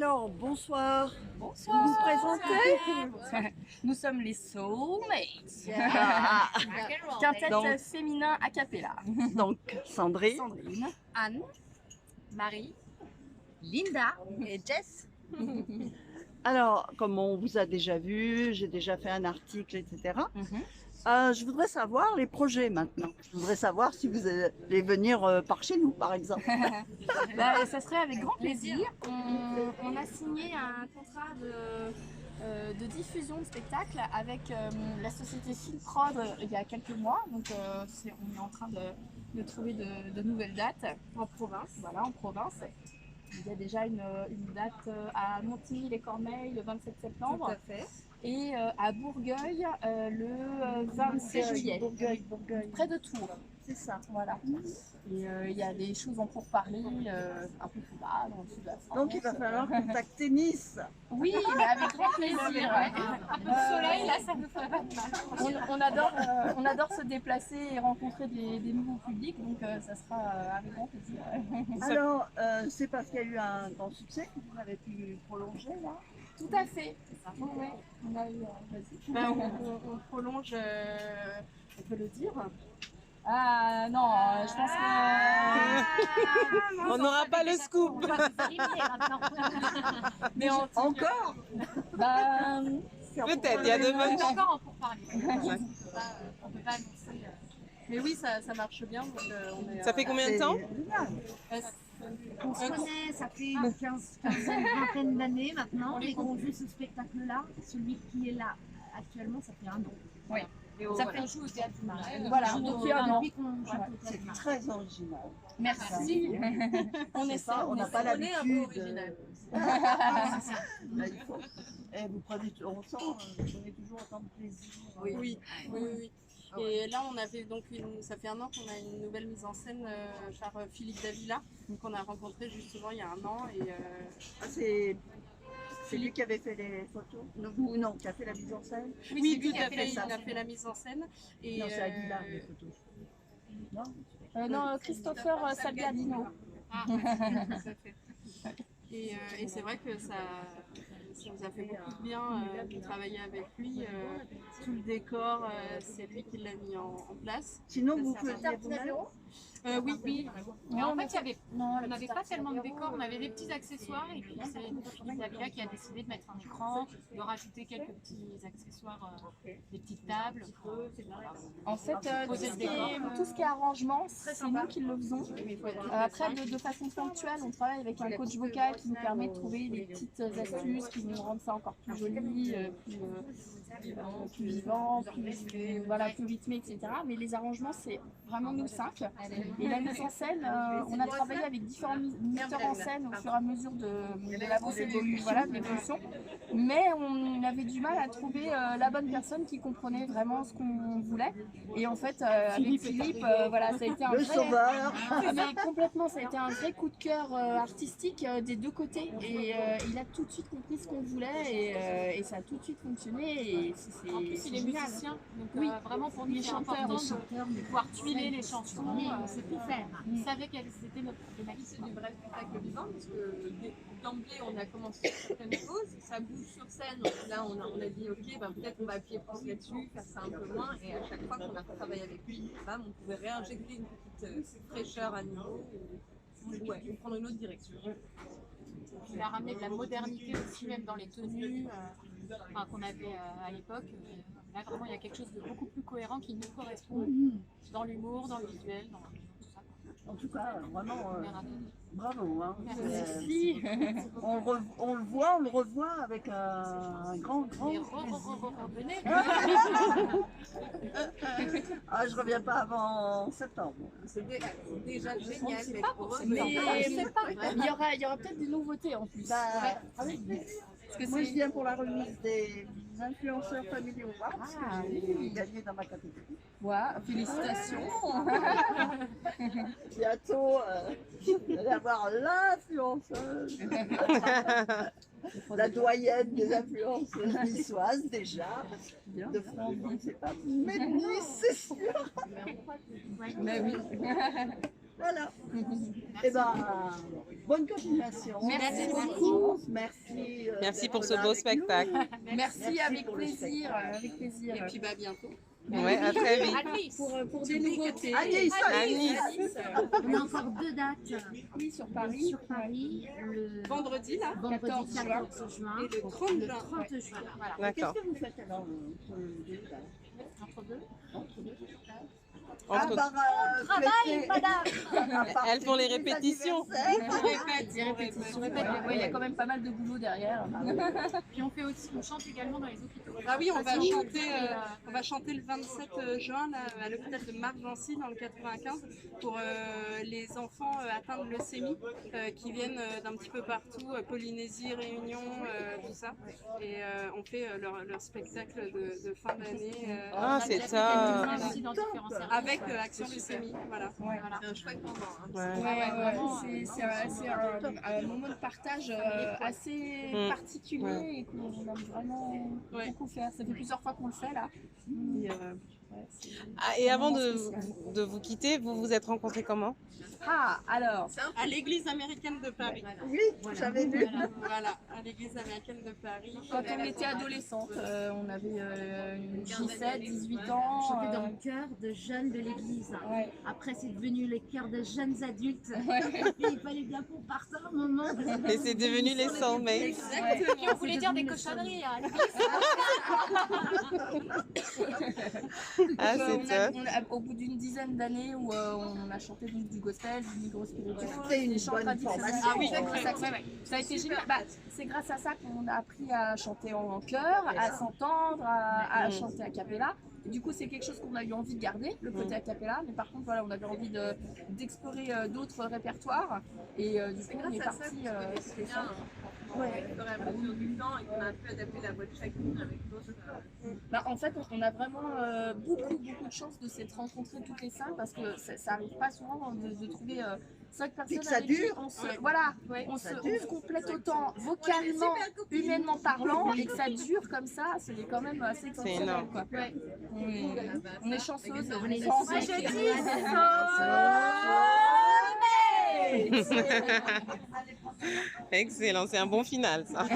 Alors, bonsoir. Bonsoir. Vous vous présentez? Nous sommes les Soulmates. Ah, Quintette Donc- féminin a cappella. donc, Sandrine. Sandrine, Anne, Marie, Linda et Jess. Alors, comme on vous a déjà vu, j'ai déjà fait un article, etc. Je voudrais savoir les projets maintenant. Je voudrais savoir si vous allez venir par chez nous, par exemple. Ça serait avec grand plaisir. On a signé un contrat de diffusion de spectacle avec la société Filprod il y a quelques mois. Donc on est en train de trouver de nouvelles dates en province. Voilà, en province. Il y a déjà une date à Montigny-les-Cormeilles le 27 septembre. Tout à fait. Et à Bourgueil le 26 juillet. Bourgueil. Près de Tours. C'est ça. Voilà. Et il y a des choses en pourparlers un peu plus bas, dans le sud de la France. Donc, il va falloir contacter Nice. Oui, mais avec grand plaisir. Le soleil, là, ça nous ferait pas de mal. On adore se déplacer et rencontrer des nouveaux publics, donc ça sera avec grand plaisir. Alors, c'est parce qu'il y a eu un grand succès que vous avez pu prolonger, là. Tout à fait. Oui, oui. On a eu. Vas-y. Ben, on prolonge. On peut le dire. Ah non, je pense que. On n'aura pas le scoop. On va vous éliminer maintenant. Mais Encore ben, Peut-être, il y a de On bonnes est chances. encore en pourparlers. On peut pas annoncer. mais oui, ça marche bien. Donc, on est, Ça fait combien de temps? On se connaît, ça fait une vingtaine d'années maintenant, et qu'on joue ce spectacle-là. Celui qui est là actuellement, ça fait un an. Oui. Ça fait un jour au théâtre du Marais. Voilà, depuis un an. Depuis qu'on joue au C'est théâtre. très original. Merci. On essaie. On n'a pas On est un peu l'habitude. original. Là, il faut. Et vous prenez, on sent, vous prenez toujours autant de plaisir. Oui. Et là, on avait donc ça fait un an qu'on a une nouvelle mise en scène par Philippe Davila, qu'on a rencontré justement il y a un an. Et Ah, c'est lui qui avait fait les photos? Non, qui a fait la mise en scène? oui, c'est lui tout qui a à fait, il a fait la mise en scène. Et Non, c'est Aguilar, les photos. Non? non, Christopher Salgadino. Ah, tout à fait. Et c'est vrai que ça nous a fait beaucoup de bien de travailler avec lui. Tout le décor, c'est lui qui l'a mis en place. Sinon, vous faisiez vous-même? Oui. Mais en fait, on n'avait pas tellement de décors, on avait des petits accessoires et puis c'est Philippe Davila qui a décidé de mettre un écran, de rajouter quelques petits accessoires, des petites tables. En fait, tout ce qui est arrangement, c'est nous qui le faisons. Après, de façon ponctuelle, on travaille avec un coach vocal qui nous permet de trouver des petites astuces qui nous rendent ça encore plus joli, plus vivant, plus rythmé, etc. Mais les arrangements, c'est vraiment nous 5. Et la mise en scène, on a travaillé avec différents metteurs en scène au fur et à mesure de l'avancée de l'évolution. Mais on avait du mal à trouver la bonne personne qui comprenait vraiment ce qu'on voulait. Et en fait, avec Philippe, ça a été un Le vrai... sauveur. Mais complètement, ça a été un vrai coup de cœur artistique des deux côtés. Et il a tout de suite compris ce qu'on voulait et ça a tout de suite fonctionné. Et c'est En plus, il est génial. musicien, donc Oui. vraiment pour nous, Les c'est chanteurs, important de pouvoir tuiler les chansons. On sait tout faire. Il savait quelles étaient notre problématique. C'est du vrai spectacle vivant, parce que d'emblée, on a commencé certaines choses, ça bouge sur scène. Là, on a dit, ok, peut-être on va appuyer plus là-dessus, faire ça un peu moins. Et à chaque fois qu'on a travaillé avec lui, bam, on pouvait réinjecter une petite fraîcheur à nouveau ou prendre une autre direction. Il a ramené de la modernité aussi, même dans les tenues qu'on avait à l'époque. Là, vraiment, il y a quelque chose de beaucoup plus cohérent qui nous correspond dans l'humour, dans le visuel, dans tout ça. En tout cas, vraiment, On est ravis. bravo. Hein. Merci. On le voit, on le revoit avec un grand. Et revenez. Ah, je reviens pas avant septembre. C'est déjà génial. Mais Il y aura peut-être des nouveautés en plus. Parce que moi, je viens pour la remise des influenceurs Family Awards que j'ai gagné dans ma catégorie. Voilà, félicitations. Bientôt, vous allez avoir l'influenceuse, la doyenne des influenceuses niçoises déjà, de France, donc c'est pas, mais Nice, c'est sûr. Mais oui. Voilà. Eh ben, bonne continuation. Merci beaucoup. Merci. Merci pour d'être ce là beau avec nous. spectacle. Merci, avec pour le plaisir, spectacle. avec plaisir. Et puis bientôt. Ouais, à très vite. Pour des nouveautés. À Nice, À Nice. On a encore 2 dates Oui, sur Paris. sur Paris, le Vendredi là vendredi 14 juin. 14 juin et le 30 le juin. 30 juin. Voilà. D'accord. Qu'est-ce que vous faites alors entre les deux, là Entre deux. Entre- Travail, Elles font les répétitions. On répète, Des répétitions, répète, mais ouais, il y a quand même pas mal de boulot derrière. Puis on fait aussi, on chante également dans les hôpitaux. Ah oui, on va chanter le 27 juin là, à l'hôpital de Margency dans le 95 pour les enfants atteints de leucémie qui viennent d'un petit peu partout, Polynésie, Réunion, tout ça. Et on fait leur spectacle de fin d'année Ah, c'est top. Aussi dans différents services. avec Action Leucémie. Voilà. Voilà. C'est un chouette moment. Hein. Ouais. C'est un moment de partage assez particulier et qu'on aime vraiment beaucoup faire. Ça fait plusieurs fois qu'on le fait là. Et, Ah, et avant de vous quitter, vous vous êtes rencontrés comment? alors, À l'église américaine de Paris. Oui, j'avais vu. Voilà, à l'église américaine de Paris. quand on était adolescente, on avait 17, 18 ans. Chantait dans le chœur de jeunes de l'église. Ouais. Après, c'est devenu les chœurs de jeunes adultes. Et il fallait bien qu'on parte un moment. Et c'est devenu les soulmates. Exactement. On voulait dire des cochonneries à l'église. Ah, c'est top. Au bout d'une dizaine d'années où on a chanté du gospel, du micro spirituel, C'était une des chants bonne traditionnels. formation. Ah oui, ça a été génial. C'est grâce à ça qu'on a appris à chanter en chœur, à s'entendre, à chanter a cappella. Et du coup, c'est quelque chose qu'on a eu envie de garder, le côté a cappella. Mais par contre, voilà, on avait envie d'explorer d'autres répertoires. Et du coup, on est parti. C'est bien. Au fur et à mesure du temps et qu'on a pu adapter la voix de chacune avec d'autres. En fait, on a vraiment beaucoup de chance de s'être rencontrés toutes les 5 parce que ça arrive pas souvent de trouver 5 personnes que ça avec qui dure. on se complète autant vocalement, humainement parlant et que ça dure comme ça, c'est quand même assez exceptionnel. énorme. Quoi. On est chanceuses. On est Moi, les je dis Excellent, c'est un bon final ça.